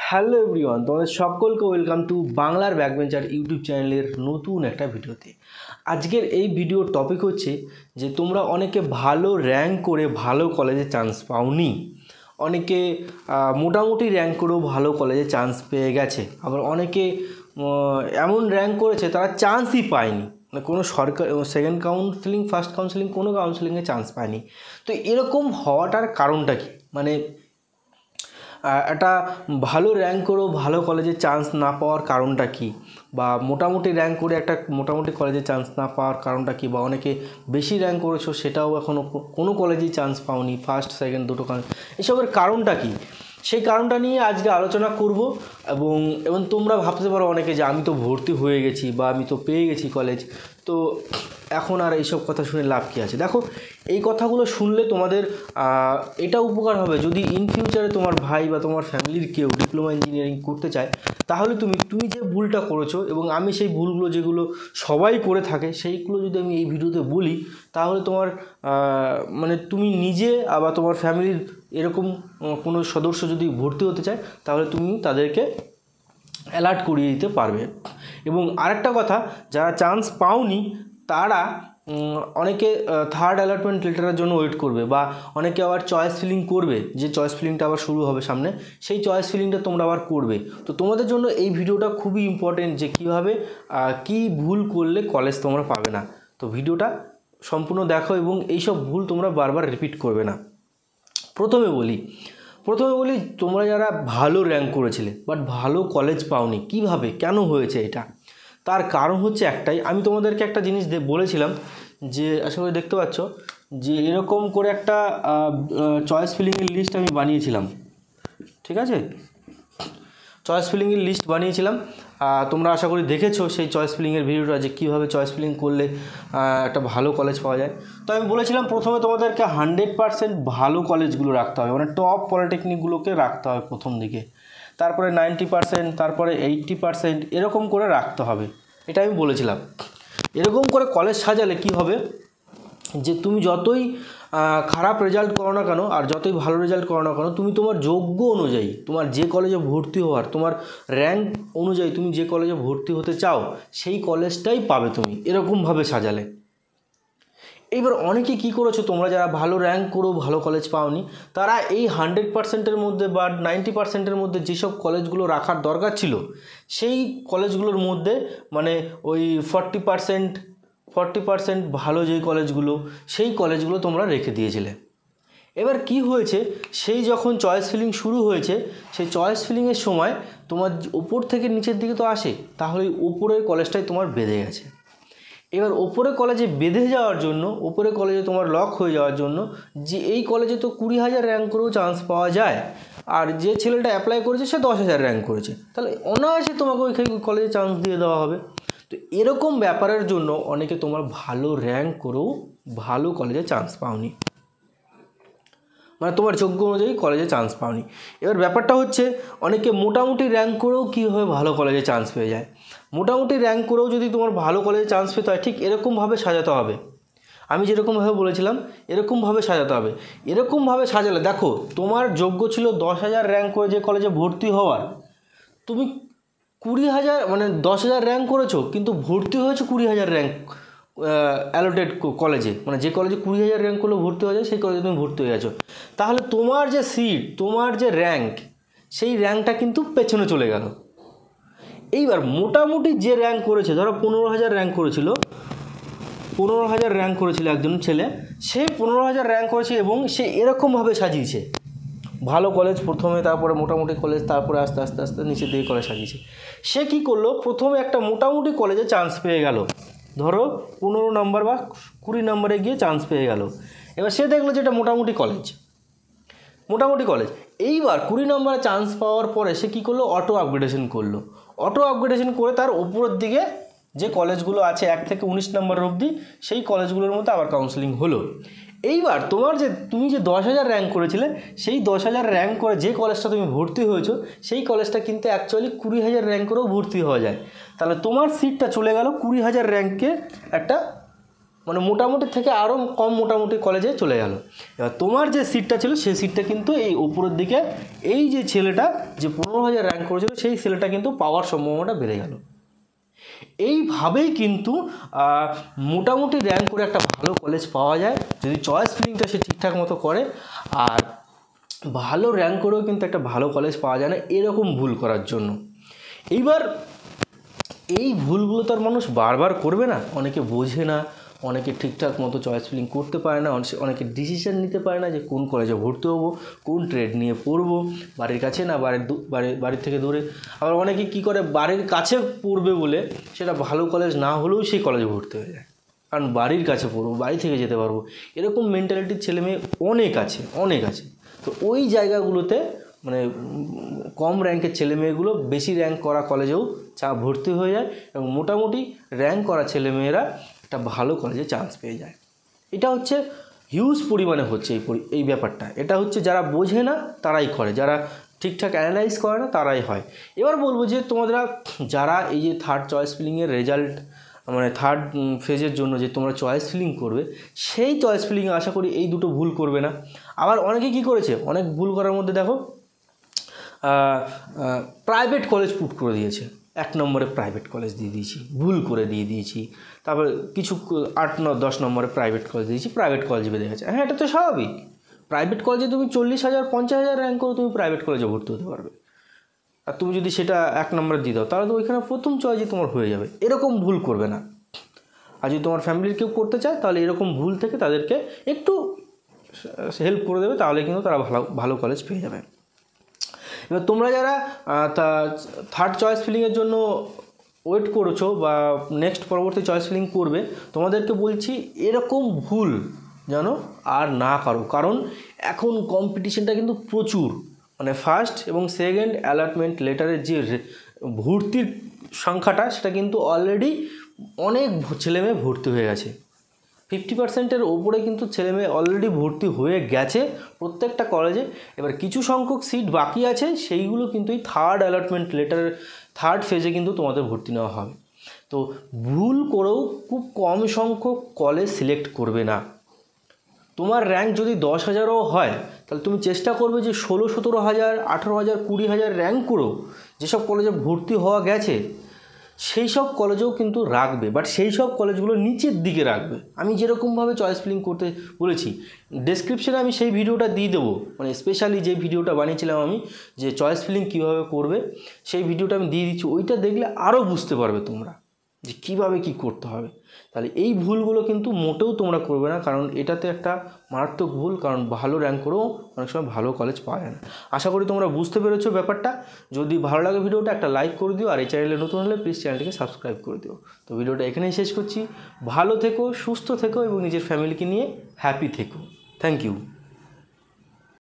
Hello everyone, তোমাদের সকলকে welcome to বাংলার ব্যাকবেঞ্চার ইউটিউব চ্যানেলের নতুন একটা ভিডিওতে। আজকের এই ভিডিওর টপিক হচ্ছে যে তোমরা অনেকে ভালো র্যাঙ্ক করে ভালো কলেজে চান্স পাওনি, অনেকে মোটামুটি র্যাঙ্ক করেও ভালো কলেজে চান্স পেয়ে গেছে, আবার অনেকে এমন র্যাঙ্ক করেছে তারা চান্সই পায়নি, মানে কোনো সরকার সেকেন্ড কাউন্সেলিং ফার্স্ট কাউন্সেলিং কোনো কাউন্সেলিংয়ে চান্স পায়নি। তো এরকম হওয়াটার কারণটা কি? মানে একটা ভালো র্যাঙ্ক করেও ভালো কলেজে চান্স না পাওয়ার কারণটা কি, বা মোটামুটি র্যাঙ্ক করে একটা মোটামুটি কলেজে চান্স না পাওয়ার কারণটা কি, বা অনেকে বেশি র্যাঙ্ক করেছো সেটাও এখনও কোনো কলেজেই চান্স পাওনি, ফার্স্ট সেকেন্ড দুটো এসবের কারণটা কি, সেই কারণটা নিয়ে আজকে আলোচনা করব। এবং তোমরা ভাবতে পারো অনেকে যে আমি তো ভর্তি হয়ে গেছি বা আমি তো পেয়ে গেছি কলেজ, তো এখন আর এইসব কথা শুনে লাভ কী আছে। দেখো, এই কথাগুলো শুনলে তোমাদের এটা উপকার হবে, যদি ইন ফিউচারে তোমার ভাই বা তোমার ফ্যামিলির কেউ ডিপ্লোমা ইঞ্জিনিয়ারিং করতে চায়, তাহলে তুমি যে ভুলটা করেছো এবং আমি সেই ভুলগুলো যেগুলো সবাই করে থাকে সেইগুলো যদি আমি এই ভিডিওতে বলি, তাহলে তোমার মানে তুমি নিজে আবার তোমার ফ্যামিলির এরকম কোনো সদস্য যদি ভর্তি হতে চায়, তাহলে তুমি তাদেরকে অ্যালার্ট করিয়ে দিতে পারবে। এবং আরেকটা কথা, যারা চান্স পাওনি তারা অনেকে থার্ড অ্যালটমেন্ট লেটারের জন্য ওয়েট করবে, বা অনেকে আবার চয়েস ফিলিং করবে, যে চয়েস ফিলিংটা আবার শুরু হবে সামনে, সেই চয়েস ফিলিংটা তোমরা আবার করবে। তো তোমাদের জন্য এই ভিডিওটা খুবই ইম্পর্টেন্ট, যে কীভাবে কী ভুল করলে কলেজ তোমরা পাবে না। তো ভিডিওটা সম্পূর্ণ দেখো এবং এইসব ভুল তোমরা বারবার রিপিট করবে না। প্রথমে বলি তোমরা যারা ভালো র্যাঙ্ক করেছিলে বাট ভালো কলেজ পাওনি, কিভাবে, কেন হয়েছে এটা? তার কারণ হচ্ছে একটাই। আমি তোমাদেরকে একটা জিনিস বলেছিলাম, যে আশা করি দেখতে পাচ্ছ, যে এরকম করে একটা চয়েস ফিলিংয়ের লিস্ট আমি বানিয়েছিলাম, ঠিক আছে? চয়েস ফিলিংয়ের লিস্ট বানিয়েছিলাম, তোমরা আশা করি দেখেছো সেই চয়েস ফিলিংয়ের ভিডিওটা, যে কীভাবে চয়েস ফিলিং করলে একটা ভালো কলেজ পাওয়া যায়। তো আমি বলেছিলাম প্রথমে তোমাদেরকে 100% ভালো কলেজগুলো রাখতে হবে, মানে টপ পলিটেকনিকগুলোকে রাখতে হবে প্রথম দিকে, তারপরে 90%, তারপরে 80% এরকম করে রাখতে হবে, এটা আমি বলেছিলাম। এরকম করে কলেজ সাজালে কি হবে, যে তুমি যতই খারাপ রেজাল্ট করো না কেন আর যতই ভালো রেজাল্ট করো না কেন, তুমি তোমার যোগ্য অনুযায়ী, তোমার যে কলেজে ভর্তি হওয়ার, তোমার র্যাঙ্ক অনুযায়ী তুমি যে কলেজে ভর্তি হতে চাও সেই কলেজটাই পাবে তুমি, এরকমভাবে সাজালে। এইবার অনেকে কি করেছো, তোমরা যারা ভালো র্যাঙ্ক করো ভালো কলেজ পাওনি, তারা এই 100%-এর মধ্যে বা 90%-এর মধ্যে যেসব কলেজগুলো রাখার দরকার ছিল, সেই কলেজগুলোর মধ্যে মানে ওই 40% ভালো যেই কলেজগুলো, সেই কলেজগুলো তোমরা রেখে দিয়েছিলে। এবার কি হয়েছে, সেই যখন চয়েস ফিলিং শুরু হয়েছে, সেই চয়েস ফিলিংয়ের সময় তোমার ওপর থেকে নিচের দিকে তো আসে, তাহলে ওপরের কলেজটাই তোমার বেঁধে গেছে। এবার ওপরে কলেজে বেঁধে যাওয়ার জন্য, ওপরে কলেজে তোমার লক হয়ে যাওয়ার জন্য, যে এই কলেজে তো 20,000 র্যাঙ্ক করেও চান্স পাওয়া যায়, আর যে ছেলেটা অ্যাপ্লাই করেছে সে 10,000 র্যাঙ্ক করেছে, তাহলে অনায়াসে তোমাকে ওইখানে কলেজে চান্স দিয়ে দেওয়া হবে। তো এরকম ব্যাপারের জন্য অনেকে তোমার ভালো র্যাঙ্ক করেও ভালো কলেজে চান্স পাওনি, মানে তোমার যোগ্য অনুযায়ী কলেজে চান্স পাওনি। এবার ব্যাপারটা হচ্ছে, অনেকে মোটামুটি র্যাঙ্ক করেও কীভাবে ভালো কলেজে চান্স পেয়ে যায়। মোটামুটি র্যাঙ্ক করেও যদি তোমার ভালো কলেজে চান্স পেতে হয়, ঠিক এরকমভাবে সাজাতে হবে, আমি যেরকমভাবে বলেছিলাম এরকমভাবে সাজাতে হবে। এরকমভাবে সাজালে দেখো, তোমার যোগ্য ছিল 10,000 র্যাঙ্ক করে যে কলেজে ভর্তি হওয়ার, তুমি 20,000 মানে 10,000 র্যাঙ্ক করেছো, কিন্তু ভর্তি হয়েছে 20,000 র্যাঙ্ক অ্যালোটেড কলেজে, মানে যে কলেজে 20,000 র্যাঙ্ক করলে ভর্তি হয়ে যায় সেই কলেজে তুমি ভর্তি হয়ে গেছো, তাহলে তোমার যে সিট, তোমার যে র্যাঙ্ক, সেই র্যাঙ্কটা কিন্তু পেছনে চলে গেল। এইবার মোটামুটি যে র্যাঙ্ক করেছে, ধরো 15,000 র্যাঙ্ক করেছিল, 15,000 র্যাঙ্ক করেছিল একজন ছেলে, সে 15,000 র্যাঙ্ক করেছে এবং সে এরকমভাবে সাজিয়েছে, ভালো কলেজ প্রথমে, তারপরে মোটামুটি কলেজ, তারপরে আস্তে আস্তে আস্তে নিচের দিকে কলেজ সাজিয়েছে। সে কি করলো, প্রথমে একটা মোটামুটি কলেজে চান্স পেয়ে গেল, ধরো 15 নম্বর বা 20 নম্বরে গিয়ে চান্স পেয়ে গেল। এবার সে দেখলো যে এটা মোটামুটি কলেজ। এইবার 20 নম্বরে চান্স পাওয়ার পরে সে কী করলো, অটো আপগ্রেডেশন করলো। অটো আপগ্রেডেশন করে তার ওপরের দিকে যে কলেজগুলো আছে 1 থেকে 19 নম্বর অবধি, সেই কলেজগুলোর মধ্যে আবার কাউন্সেলিং হলো। এইবার তুমি যে 10,000 র্যাঙ্ক করেছিলে, সেই 10,000 র্যাঙ্ক করে যে কলেজটা তুমি ভর্তি হয়েছো, সেই কলেজটা কিন্তু অ্যাকচুয়ালি 20,000 র্যাঙ্ক করেও ভর্তি হওয়া যায়। তাহলে তোমার সিটটা চলে গেল 20,000 র্যাঙ্কে একটা মানে মোটামুটি থেকে আরও কম মোটামুটি কলেজে চলে গেল। এবার তোমার যে সিটটা ছিল সেই সিটটা কিন্তু এই উপরের দিকে এই যে ছেলেটা যে 15,000 র্যাঙ্ক করেছিল সেই ছেলেটা কিন্তু পাওয়ার সম্ভাবনাটা বেড়ে গেল। এইভাবেই কিন্তু মোটামুটি র্যাঙ্ক করে একটা ভালো কলেজ পাওয়া যায় যদি চয়েস ফিলিংটা সে ঠিকঠাক মতো করে। আর ভালো র্যাঙ্ক করেও কিন্তু একটা ভালো কলেজ পাওয়া যায় না এরকম ভুল করার জন্য। এইবার এই ভুলগুলো তো আর মানুষ বারবার করবে না, অনেকে বোঝে না, অনেকে ঠিকঠাক মতো চয়েস ফিলিং করতে পারে না, অনেকে ডিসিশন নিতে পারে না যে কোন কলেজে ভর্তি হবো, কোন ট্রেড নিয়ে পড়বো, বাড়ির কাছে না বাড়ির থেকে দূরে। আবার অনেকে কি করে বাড়ির কাছে পড়বে বলে সেটা ভালো কলেজ না হলেও সেই কলেজে ভর্তি হয়ে যায়, কারণ বাড়ির কাছে পড়বো, বাড়ি থেকে যেতে পারবো, এরকম মেন্টালিটির ছেলেমেয়ে অনেক আছে। তো ওই জায়গাগুলোতে মানে কম র্যাঙ্কের ছেলেমেয়েগুলো বেশি র্যাঙ্ক করা কলেজেও ভর্তি হয়ে যায় এবং মোটামুটি র্যাঙ্ক করা ছেলেমেয়েরা একটা ভালো কলেজে চান্স পেয়ে যায়। এটা হচ্ছে হিউজ পরিমাণে হচ্ছে এই ব্যাপারটা। এটা হচ্ছে যারা বোঝে না তারাই করে, যারা ঠিকঠাক অ্যানালাইজ করে না তারাই হয়। এবার বলবো যে তোমরা যারা এই যে থার্ড চয়েস ফিলিংয়ের রেজাল্ট মানে থার্ড ফেজের জন্য যে তোমরা চয়েস ফিলিং করবে, সেই চয়েস ফিলিংয়ে আশা করি এই দুটো ভুল করবে না। আবার অনেকে কি করেছে, অনেক ভুল করার মধ্যে দেখো প্রাইভেট কলেজ পুট করে দিয়েছে, 1 নম্বরে প্রাইভেট কলেজ দিয়ে দিয়েছি, ভুল করে দিয়ে দিয়েছি। তারপরে কিছু 8-10 নম্বরে প্রাইভেট কলেজ দিয়েছি, প্রাইভেট কলেজ বেঁধে গেছে। হ্যাঁ, এটা তো স্বাভাবিক। প্রাইভেট কলেজে তুমি 40,000 50,000 র্যাঙ্ক করে তুমি প্রাইভেট কলেজে ভর্তি হতে পারবে। আর তুমি যদি সেটা 1 নম্বরে দিয়ে দাও তাহলে তো ওইখানে প্রথম চয়েসই তোমার হয়ে যাবে। এরকম ভুল করবে না। আর যদি তোমার ফ্যামিলির কেউ করতে চায় তাহলে এরকম ভুল থেকে তাদেরকে একটু হেল্প করে দেবে, তাহলে কিন্তু তারা ভালো কলেজ পেয়ে যাবে। এবার তোমরা যারা থার্ড চয়েস ফিলিংয়ের জন্য ওয়েট করেছো বা নেক্সট পরবর্তী চয়েস ফিলিং করবে, তোমাদেরকে বলছি এরকম ভুল যেন আর না করো, কারণ এখন কম্পিটিশনটা কিন্তু প্রচুর। মানে ফার্স্ট এবং সেকেন্ড অ্যালটমেন্ট লেটারের যে ভর্তির সংখ্যাটা সেটা কিন্তু অলরেডি অনেক ছেলেমেয়ে ভর্তি হয়ে গেছে। 50%-এর ওপরে কিন্তু ছেলেমেয়ে অলরেডি ভর্তি হয়ে গেছে প্রত্যেকটা কলেজে। এবার কিছু সংখ্যক সিট বাকি আছে, সেইগুলো কিন্তু এই থার্ড অ্যালটমেন্ট লেটারের থার্ড ফেজে কিন্তু তোমাদের ভর্তি নেওয়া হবে। তো ভুল করেও খুব কম সংখ্যক কলেজ সিলেক্ট করবে না। তোমার র্যাঙ্ক যদি 10,000ও হয় তাহলে তুমি চেষ্টা করবে যে 16-17,000 18,000 20,000 র্যাঙ্ক করেও যেসব কলেজে ভর্তি হওয়া গেছে সেই সব কলেজেও কিন্তু রাখবে, বাট সেই সব কলেজগুলো নিচের দিকে রাখবে। আমি যেরকমভাবে চয়েস ফিলিং করতে বলেছি ডেসক্রিপশনে আমি সেই ভিডিওটা দিয়ে দেবো, মানে স্পেশালি যে ভিডিওটা বানিয়েছিলাম আমি যে চয়েস ফিলিং কীভাবে করবে সেই ভিডিওটা আমি দিয়ে দিচ্ছি। ওইটা দেখলে আরও বুঝতে পারবে তোমরা যে কীভাবে কী করতে হবে। তাহলে এই ভুলগুলো কিন্তু মোটেও তোমরা করবে না, কারণ এটাতে একটা মারাত্মক ভুল, কারণ ভালো র্যাঙ্ক করেও অনেক সময় ভালো কলেজ পাওয়া যায় না। আশা করি তোমরা বুঝতে পেরেছো ব্যাপারটা। যদি ভালো লাগে ভিডিওটা একটা লাইক করে দিও, আর এই চ্যানেলে নতুন হলে প্লিজ চ্যানেলটিকে সাবস্ক্রাইব করে দিও। তো ভিডিওটা এখানেই শেষ করছি। ভালো থেকো, সুস্থ থেকো এবং নিজের ফ্যামিলিকে নিয়ে হ্যাপি থেকো। Thank you.